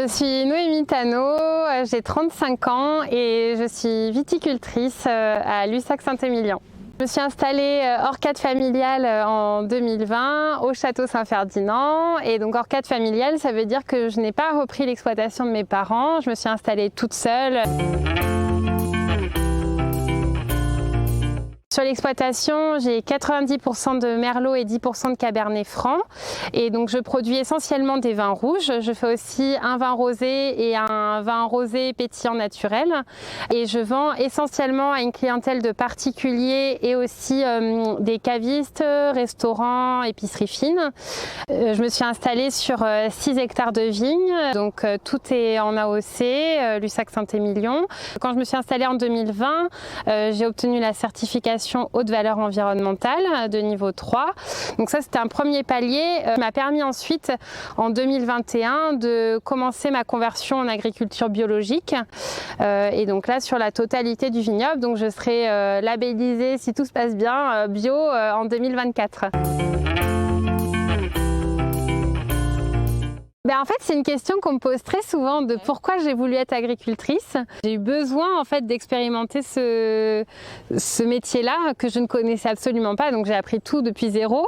Je suis Noémie Tannot, j'ai 35 ans et je suis viticultrice à Lussac-Saint-Émilion. Je me suis installée hors cadre familial en 2020 au château Saint-Ferdinand. Et donc hors cadre familial, ça veut dire que je n'ai pas repris l'exploitation de mes parents. Je me suis installée toute seule. Sur l'exploitation, j'ai 90% de merlot et 10% de cabernet franc. Et donc je produis essentiellement des vins rouges. Je fais aussi un vin rosé et un vin rosé pétillant naturel. Et je vends essentiellement à une clientèle de particuliers et aussi des cavistes, restaurants, épiceries fines. Je me suis installée sur 6 hectares de vignes. Donc tout est en AOC, Lussac-Saint-Émilion. Quand je me suis installée en 2020, j'ai obtenu la certification haute valeur environnementale de niveau 3. Donc ça, c'était un premier palier qui m'a permis ensuite, en 2021, de commencer ma conversion en agriculture biologique. Et donc là, sur la totalité du vignoble, donc je serai labellisée, si tout se passe bien, bio en 2024. En fait, c'est une question qu'on me pose très souvent de pourquoi j'ai voulu être agricultrice. J'ai eu besoin en fait d'expérimenter ce métier-là que je ne connaissais absolument pas, donc j'ai appris tout depuis zéro.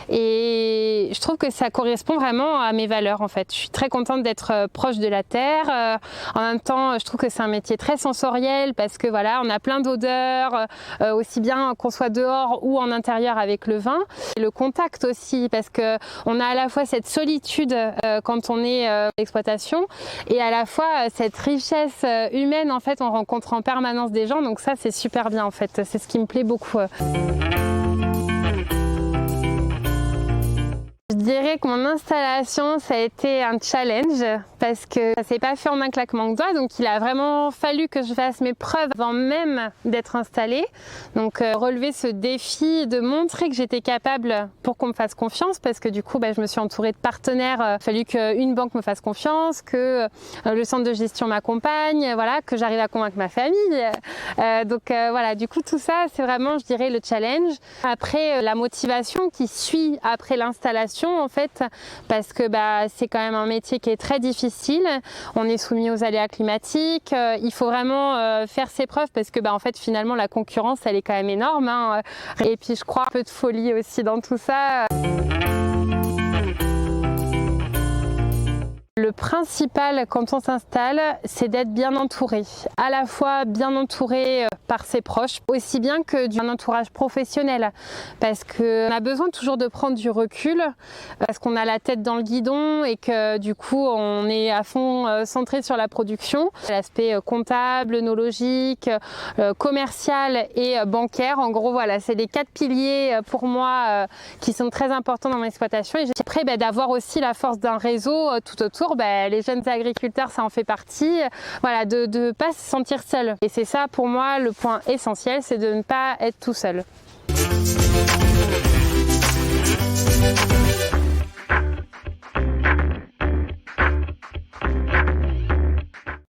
Et je trouve que ça correspond vraiment à mes valeurs en fait. Je suis très contente d'être proche de la terre. En même temps, je trouve que c'est un métier très sensoriel parce que voilà, on a plein d'odeurs, aussi bien qu'on soit dehors ou en intérieur avec le vin. Et le contact aussi, parce que on a à la fois cette solitude quand on est exploitation et à la fois cette richesse humaine en fait, on rencontre en permanence des gens, donc ça c'est super bien en fait, c'est ce qui me plaît beaucoup. Je dirais que mon installation, ça a été un challenge parce que ça s'est pas fait en un claquement de doigts, donc il a vraiment fallu que je fasse mes preuves avant même d'être installée. Donc relever ce défi de montrer que j'étais capable pour qu'on me fasse confiance, parce que du coup je me suis entourée de partenaires. Il a fallu qu'une banque me fasse confiance, que le centre de gestion m'accompagne, voilà, que j'arrive à convaincre ma famille. Donc voilà, du coup tout ça c'est vraiment, je dirais, le challenge. Après la motivation qui suit après l'installation en fait, parce que c'est quand même un métier qui est très difficile. On est soumis aux aléas climatiques. Il faut vraiment faire ses preuves parce que en fait finalement la concurrence elle est quand même énorme, hein. Et puis je crois un peu de folie aussi dans tout ça. Le principal quand on s'installe, c'est d'être bien entouré. À la fois bien entouré par ses proches, aussi bien que d'un entourage professionnel. Parce qu'on a besoin toujours de prendre du recul, parce qu'on a la tête dans le guidon et que du coup on est à fond centré sur la production. L'aspect comptable, nologique, commercial et bancaire. En gros voilà, c'est les 4 piliers pour moi qui sont très importants dans mon exploitation. Et après d'avoir aussi la force d'un réseau tout autour. Les jeunes agriculteurs, ça en fait partie, voilà, de ne pas se sentir seul. Et c'est ça pour moi le point essentiel, c'est de ne pas être tout seul.